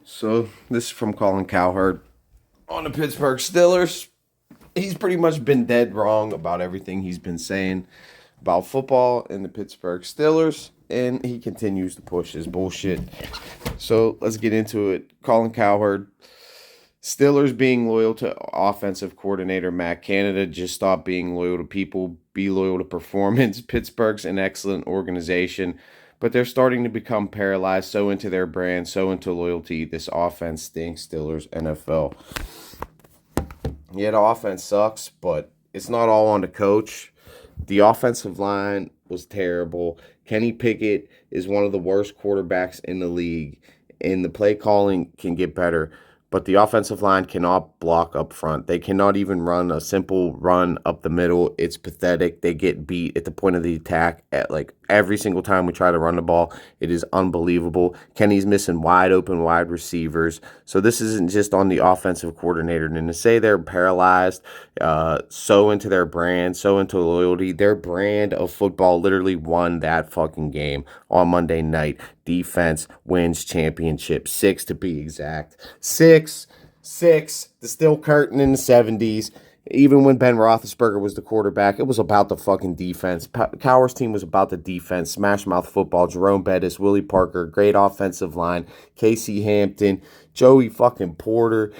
So this is from Colin Cowherd on the Pittsburgh Steelers. He's pretty much been dead wrong about everything he's been saying about football and the Pittsburgh Steelers, and he continues to push his bullshit. So let's get into it. Colin Cowherd, Steelers being loyal to offensive coordinator Matt Canada. Just stop being loyal to people. Be loyal to performance. Pittsburgh's an excellent organization, but they're starting to become paralyzed, so into their brand, so into loyalty. This offense stinks. Steelers NFL. Yeah, the offense sucks, but it's not all on the coach. The offensive line was terrible. Kenny Pickett is one of the worst quarterbacks in the league, and the play calling can get better. But the offensive line cannot block up front. They cannot even run a simple run up the middle. It's pathetic. They get beat at the point of the attack at like every single time we try to run the ball. It is unbelievable. Kenny's missing wide open wide receivers. So this isn't just on the offensive coordinator. And to say they're paralyzed, so into their brand, so into loyalty, their brand of football literally won that fucking game on Monday night. Defense wins championship. 6 to be exact. Six. The Steel Curtain in the 70s. Even when Ben Roethlisberger was the quarterback, it was about the fucking defense. Cowher's team was about the defense. Smash mouth football. Jerome Bettis, Willie Parker, great offensive line. Casey Hampton, Joey fucking Porter.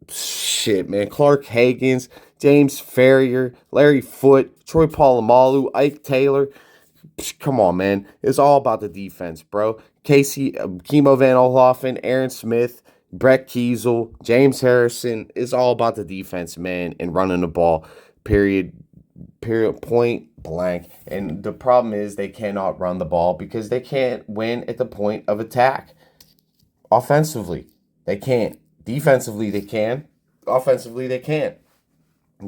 Shit, man. Clark Hagans, James Ferrier, Larry Foote, Troy Polamalu, Ike Taylor. Come on, man. It's all about the defense, bro. Kimo Van Olhoffen, Aaron Smith, Brett Kiesel, James Harrison. It's all about the defense, man, and running the ball. Period, point blank. And the problem is they cannot run the ball because they can't win at the point of attack. Offensively, they can't. Defensively, they can. Offensively, they can't.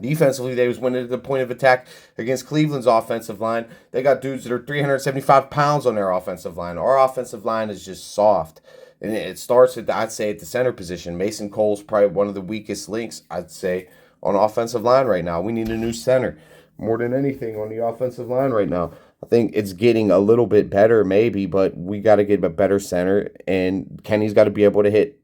Defensively, they was winning at the point of attack against Cleveland's offensive line. They got dudes that are 375 pounds on their offensive line. Our offensive line is just soft. And it starts at, I'd say, at the center position. Mason Cole's probably one of the weakest links, I'd say, on offensive line right now. We need a new center more than anything on the offensive line right now. I think it's getting a little bit better maybe, but we got to get a better center. And Kenny's got to be able to hit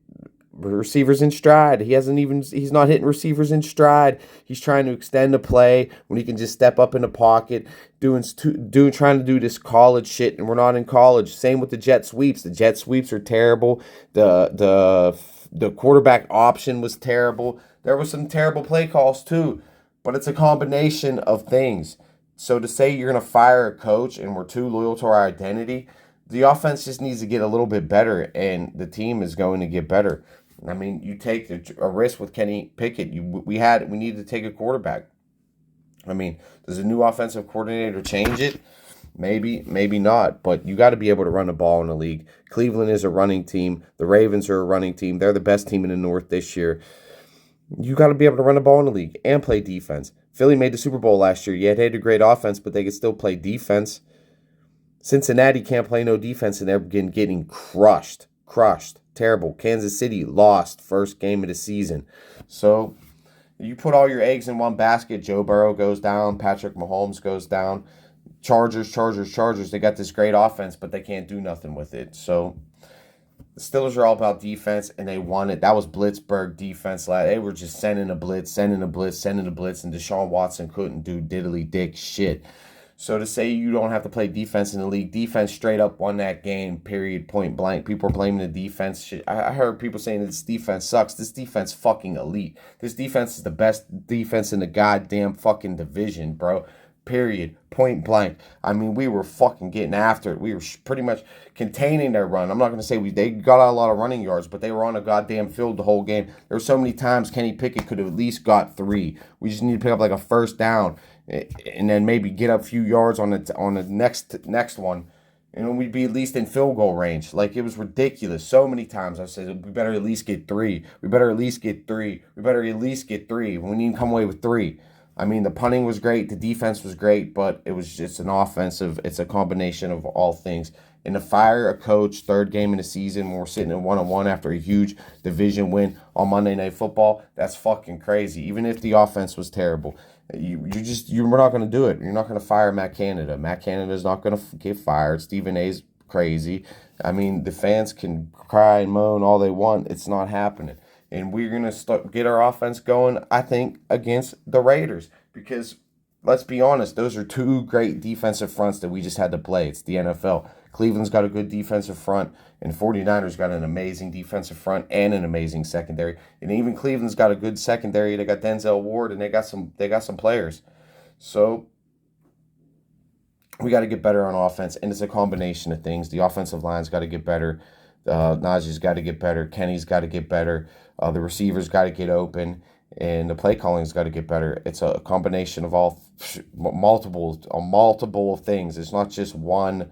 receivers in stride. He's not hitting receivers in stride. He's trying to extend the play when he can just step up in the pocket, trying to do this college shit, and we're not in college. Same with the jet sweeps. The jet sweeps are terrible. The quarterback option was terrible. There was some terrible play calls too, but it's a combination of things. So to say you're going to fire a coach and we're too loyal to our identity, the offense just needs to get a little bit better, and the team is going to get better. I mean, you take a risk with Kenny Pickett. We needed to take a quarterback. I mean, does a new offensive coordinator change it? Maybe, maybe not. But you got to be able to run the ball in the league. Cleveland is a running team. The Ravens are a running team. They're the best team in the North this year. You got to be able to run the ball in the league and play defense. Philly made the Super Bowl last year. Yeah, they had a great offense, but they could still play defense. Cincinnati can't play no defense, and they're getting crushed. Terrible. Kansas City lost first game of the season. So you put all your eggs in one basket. Joe Burrow goes down. Patrick Mahomes goes down. Chargers. They got this great offense, but they can't do nothing with it. So the Steelers are all about defense, and they won it. That was Blitzburg defense. They were just sending a blitz, and Deshaun Watson couldn't do diddly dick shit. So to say you don't have to play defense in the league, defense straight up won that game, period, point blank. People are blaming the defense. Shit. I heard people saying this defense sucks. This defense fucking elite. This defense is the best defense in the goddamn fucking division, bro. Period, point blank. I mean, we were fucking getting after it. We were pretty much containing their run. I'm not going to say they got a lot of running yards, but they were on a goddamn field the whole game. There were so many times Kenny Pickett could have at least got 3. We just need to pick up like a first down and then maybe get up a few yards on the next one, and we'd be at least in field goal range. Like, it was ridiculous. So many times I said, we better at least get 3. We better at least get 3. We need to come away with 3. I mean, the punting was great. The defense was great, but it was just it's a combination of all things. And to fire a coach third game in the season when we're sitting at 1-1 after a huge division win on Monday Night Football, that's fucking crazy. Even if the offense was terrible, we're not going to do it. You're not going to fire Matt Canada. Matt Canada is not going to get fired. Stephen A's crazy. I mean, the fans can cry and moan all they want. It's not happening. And we're going to start get our offense going, I think, against the Raiders. Because let's be honest, those are two great defensive fronts that we just had to play. It's the NFL. Cleveland's got a good defensive front, and 49ers got an amazing defensive front and an amazing secondary. And even Cleveland's got a good secondary. They got Denzel Ward, and they got some players. So we got to get better on offense, and it's a combination of things. The offensive line's got to get better. Najee's got to get better. Kenny's got to get better. The receivers got to get open, and the play calling's got to get better. It's a combination of all multiple things. It's not just one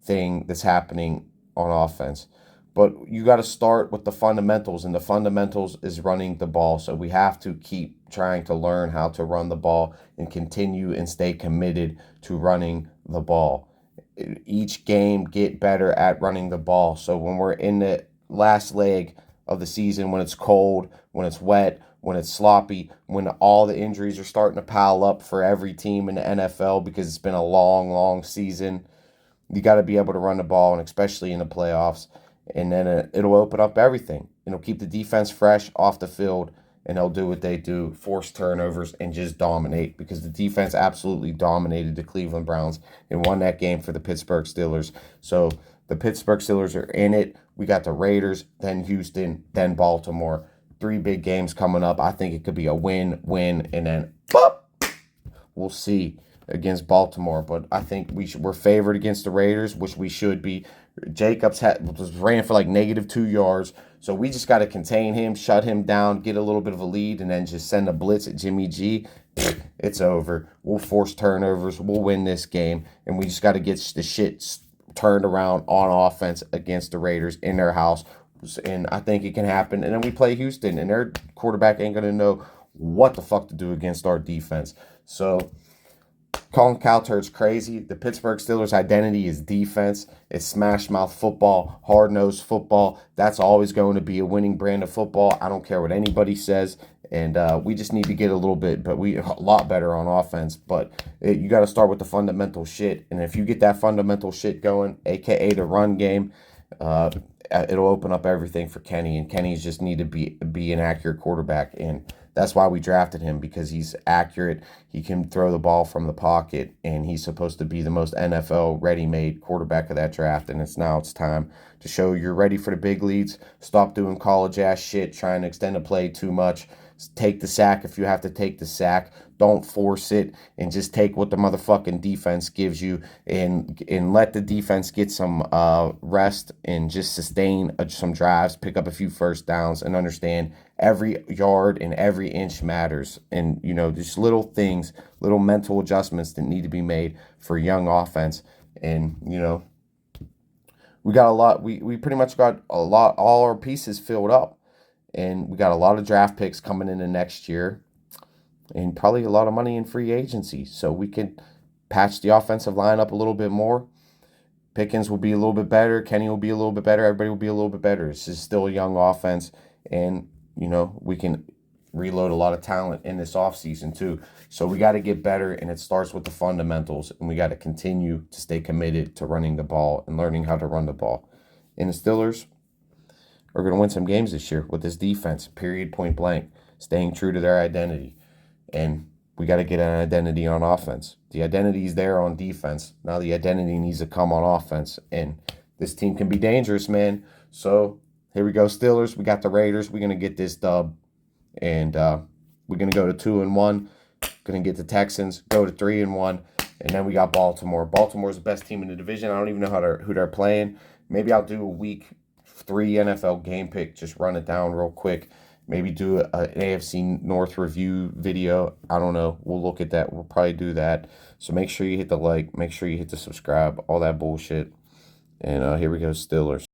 thing that's happening on offense. But you got to start with the fundamentals, and the fundamentals is running the ball. So we have to keep trying to learn how to run the ball and continue and stay committed to running the ball. Each game, get better at running the ball. So when we're in the last leg of the season, when it's cold, when it's wet, when it's sloppy, when all the injuries are starting to pile up for every team in the NFL because it's been a long, long season, you got to be able to run the ball, and especially in the playoffs. And then it'll open up everything. It'll keep the defense fresh off the field, and they'll do what they do, force turnovers, and just dominate, because the defense absolutely dominated the Cleveland Browns and won that game for the Pittsburgh Steelers. So the Pittsburgh Steelers are in it. We got the Raiders, then Houston, then Baltimore. 3 big games coming up. I think it could be a win, and then we'll see against Baltimore. But I think we're favored against the Raiders, which we should be. Jacobs ran for like -2 yards. So we just got to contain him, shut him down, get a little bit of a lead, and then just send a blitz at Jimmy G. It's over. We'll force turnovers. We'll win this game. And we just got to get the shit turned around on offense against the Raiders in their house. And I think it can happen. And then we play Houston, and their quarterback ain't going to know what the fuck to do against our defense. So Colin Cowherd's crazy. The Pittsburgh Steelers' identity is defense. It's smash mouth football, hard nosed football. That's always going to be a winning brand of football. I don't care what anybody says. And we just need to get a lot better on offense. But you got to start with the fundamental shit. And if you get that fundamental shit going, aka the run game, it'll open up everything for Kenny. And Kenny's just need to be an accurate quarterback. And that's why we drafted him, because he's accurate. He can throw the ball from the pocket, and he's supposed to be the most NFL ready-made quarterback of that draft. And it's time to show you're ready for the big leagues. Stop doing college-ass shit, trying to extend the play too much. Take the sack if you have to take the sack. Don't force it, and just take what the motherfucking defense gives you, and let the defense get some rest and just sustain some drives, pick up a few first downs, and understand every yard and every inch matters. And, just little things, little mental adjustments that need to be made for young offense. And, we got a lot. We pretty much got all our pieces filled up. And we got a lot of draft picks coming into next year, and probably a lot of money in free agency. So we can patch the offensive line up a little bit more. Pickens will be a little bit better. Kenny will be a little bit better. Everybody will be a little bit better. This is still a young offense. And, we can reload a lot of talent in this offseason too. So we got to get better, and it starts with the fundamentals. And we got to continue to stay committed to running the ball and learning how to run the ball. And the Steelers are going to win some games this year with this defense, period, point blank, staying true to their identity. And we got to get an identity on offense. The identity is there on defense. Now the identity needs to come on offense. And this team can be dangerous, man. So here we go, Steelers. We got the Raiders. We're going to get this dub. And we're going to go to 2-1. Going to get the Texans, go to 3-1. And then we got Baltimore. Baltimore's the best team in the division. I don't even know who they're playing. Maybe I'll do a week 3 NFL game pick, just run it down real quick. Maybe do an AFC North review video. I don't know. We'll look at that. We'll probably do that. So make sure you hit the like. Make sure you hit the subscribe. All that bullshit. And here we go, Steelers.